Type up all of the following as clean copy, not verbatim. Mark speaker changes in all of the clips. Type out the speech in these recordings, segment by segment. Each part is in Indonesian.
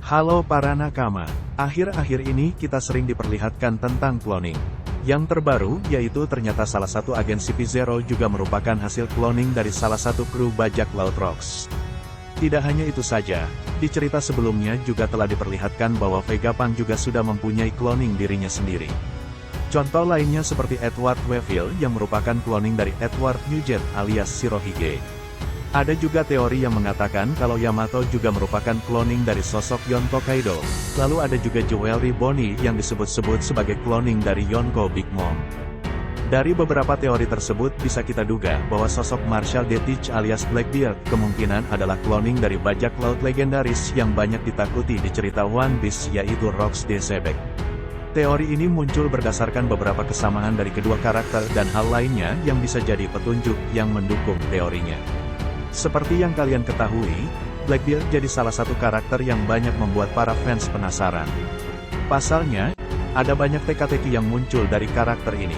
Speaker 1: Halo para nakama, akhir-akhir ini kita sering diperlihatkan tentang cloning. Yang terbaru, yaitu ternyata salah satu agen CP0 juga merupakan hasil cloning dari salah satu kru bajak laut Rocks. Tidak hanya itu saja, di cerita sebelumnya juga telah diperlihatkan bahwa Vegapunk juga sudah mempunyai cloning dirinya sendiri. Contoh lainnya seperti Edward Weevil yang merupakan cloning dari Edward Nugent alias Shirohige. Ada juga teori yang mengatakan kalau Yamato juga merupakan cloning dari sosok Yonko Kaido. Lalu ada juga Jewelry Bonnie yang disebut-sebut sebagai cloning dari Yonko Big Mom. Dari beberapa teori tersebut bisa kita duga bahwa sosok Marshall D. Teach alias Blackbeard kemungkinan adalah cloning dari bajak laut legendaris yang banyak ditakuti di cerita One Piece yaitu Rocks D. Sebek. Teori ini muncul berdasarkan beberapa kesamaan dari kedua karakter dan hal lainnya yang bisa jadi petunjuk yang mendukung teorinya. Seperti yang kalian ketahui, Blackbeard jadi salah satu karakter yang banyak membuat para fans penasaran. Pasalnya, ada banyak teka-teki yang muncul dari karakter ini,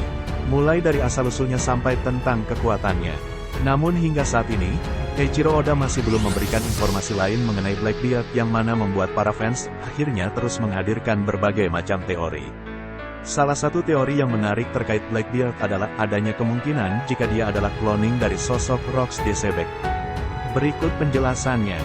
Speaker 1: mulai dari asal-usulnya sampai tentang kekuatannya. Namun hingga saat ini, Eiichiro Oda masih belum memberikan informasi lain mengenai Blackbeard yang mana membuat para fans akhirnya terus menghadirkan berbagai macam teori. Salah satu teori yang menarik terkait Blackbeard adalah adanya kemungkinan jika dia adalah cloning dari sosok Rocks D. Sebek. Berikut penjelasannya.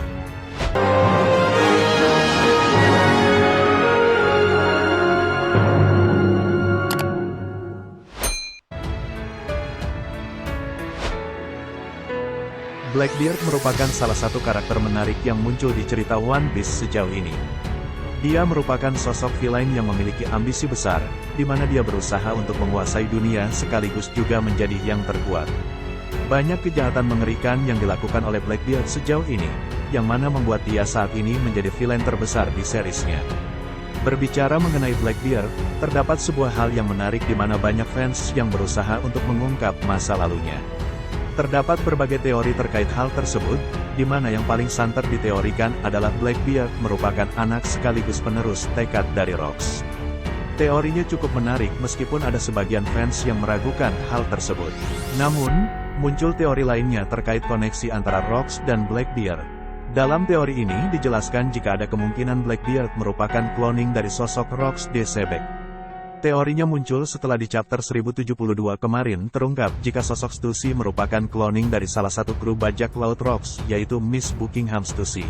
Speaker 1: Blackbeard merupakan salah satu karakter menarik yang muncul di cerita One Piece sejauh ini. Dia merupakan sosok villain yang memiliki ambisi besar, di mana dia berusaha untuk menguasai dunia sekaligus juga menjadi yang terkuat. Banyak kejahatan mengerikan yang dilakukan oleh Blackbeard sejauh ini, yang mana membuat dia saat ini menjadi villain terbesar di seriesnya. Berbicara mengenai Blackbeard, terdapat sebuah hal yang menarik di mana banyak fans yang berusaha untuk mengungkap masa lalunya. Terdapat berbagai teori terkait hal tersebut, di mana yang paling santer diteorikan adalah Blackbeard merupakan anak sekaligus penerus tekad dari Rocks. Teorinya cukup menarik meskipun ada sebagian fans yang meragukan hal tersebut. Namun, muncul teori lainnya terkait koneksi antara Rocks dan Blackbeard. Dalam teori ini dijelaskan jika ada kemungkinan Blackbeard merupakan cloning dari sosok Rocks D. Sebek. Teorinya muncul setelah di chapter 1072 kemarin terungkap jika sosok Stussy merupakan cloning dari salah satu kru bajak laut Rocks, yaitu Miss Buckingham Stussy.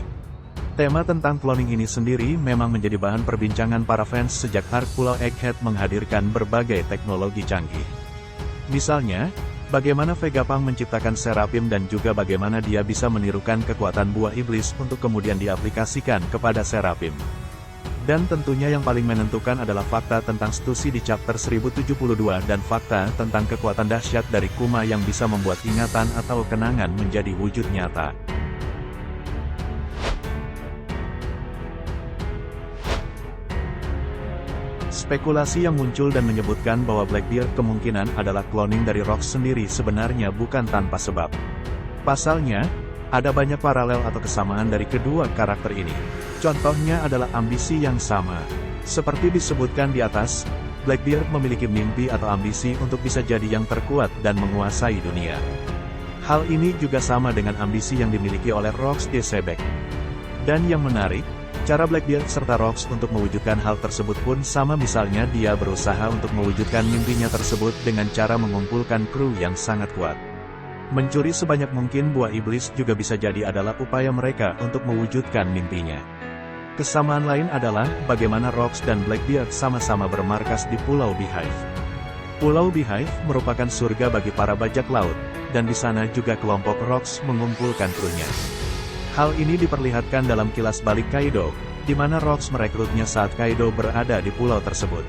Speaker 1: Tema tentang cloning ini sendiri memang menjadi bahan perbincangan para fans sejak arc Pulau Egghead menghadirkan berbagai teknologi canggih. Misalnya, bagaimana Vegapunk menciptakan Seraphim dan juga bagaimana dia bisa menirukan kekuatan buah iblis untuk kemudian diaplikasikan kepada Seraphim. Dan tentunya yang paling menentukan adalah fakta tentang Stussy di chapter 1072 dan fakta tentang kekuatan dahsyat dari Kuma yang bisa membuat ingatan atau kenangan menjadi wujud nyata. Spekulasi yang muncul dan menyebutkan bahwa Blackbeard kemungkinan adalah cloning dari Rocks sendiri sebenarnya bukan tanpa sebab. Pasalnya, ada banyak paralel atau kesamaan dari kedua karakter ini. Contohnya adalah ambisi yang sama. Seperti disebutkan di atas, Blackbeard memiliki mimpi atau ambisi untuk bisa jadi yang terkuat dan menguasai dunia. Hal ini juga sama dengan ambisi yang dimiliki oleh Rocks D. Sebek. Dan yang menarik, cara Blackbeard serta Rocks untuk mewujudkan hal tersebut pun sama, misalnya dia berusaha untuk mewujudkan mimpinya tersebut dengan cara mengumpulkan kru yang sangat kuat. Mencuri sebanyak mungkin buah iblis juga bisa jadi adalah upaya mereka untuk mewujudkan mimpinya. Kesamaan lain adalah bagaimana Rocks dan Blackbeard sama-sama bermarkas di Pulau Beehive. Pulau Beehive merupakan surga bagi para bajak laut, dan di sana juga kelompok Rocks mengumpulkan krunya. Hal ini diperlihatkan dalam kilas balik Kaido, di mana Rocks merekrutnya saat Kaido berada di pulau tersebut.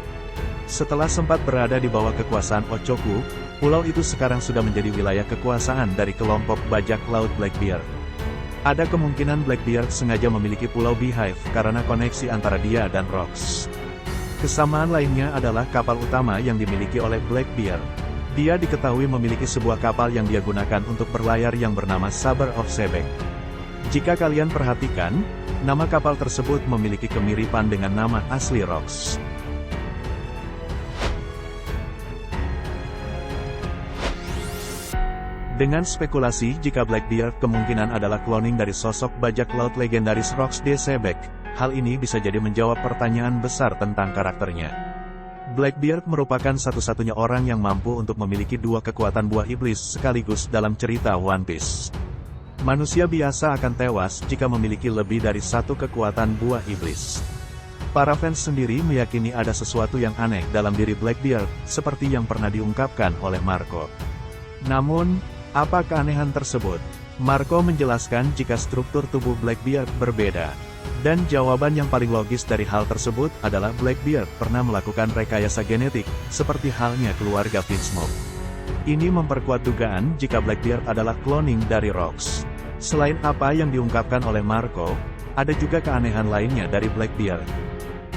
Speaker 1: Setelah sempat berada di bawah kekuasaan Ochoku, pulau itu sekarang sudah menjadi wilayah kekuasaan dari kelompok bajak laut Blackbeard. Ada kemungkinan Blackbeard sengaja memiliki Pulau Beehive karena koneksi antara dia dan Rocks. Kesamaan lainnya adalah kapal utama yang dimiliki oleh Blackbeard. Dia diketahui memiliki sebuah kapal yang dia gunakan untuk berlayar yang bernama Saber of Sebek. Jika kalian perhatikan, nama kapal tersebut memiliki kemiripan dengan nama asli Rocks. Dengan spekulasi jika Blackbeard kemungkinan adalah cloning dari sosok bajak laut legendaris Rocks D. Sebek, hal ini bisa jadi menjawab pertanyaan besar tentang karakternya. Blackbeard merupakan satu-satunya orang yang mampu untuk memiliki dua kekuatan buah iblis sekaligus dalam cerita One Piece. Manusia biasa akan tewas jika memiliki lebih dari satu kekuatan buah iblis. Para fans sendiri meyakini ada sesuatu yang aneh dalam diri Blackbeard, seperti yang pernah diungkapkan oleh Marco. Namun, apa keanehan tersebut? Marco menjelaskan jika struktur tubuh Blackbeard berbeda. Dan jawaban yang paling logis dari hal tersebut adalah Blackbeard pernah melakukan rekayasa genetik, seperti halnya keluarga Vinsmoke. Ini memperkuat dugaan jika Blackbeard adalah cloning dari Rox. Selain apa yang diungkapkan oleh Marco, ada juga keanehan lainnya dari Blackbeard.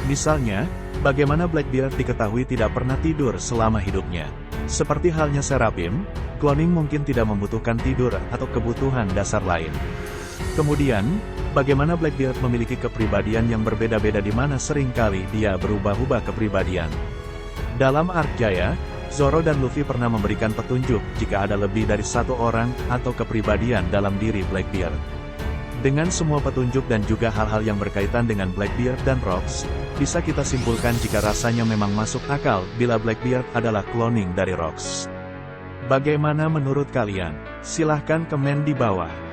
Speaker 1: Misalnya, bagaimana Blackbeard diketahui tidak pernah tidur selama hidupnya. Seperti halnya Seraphim, cloning mungkin tidak membutuhkan tidur atau kebutuhan dasar lain. Kemudian, bagaimana Blackbeard memiliki kepribadian yang berbeda-beda di mana seringkali dia berubah-ubah kepribadian. Dalam Arc Jaya, Zoro dan Luffy pernah memberikan petunjuk jika ada lebih dari satu orang atau kepribadian dalam diri Blackbeard. Dengan semua petunjuk dan juga hal-hal yang berkaitan dengan Blackbeard dan Rox, bisa kita simpulkan jika rasanya memang masuk akal bila Blackbeard adalah cloning dari Rox. Bagaimana menurut kalian? Silahkan komen di bawah.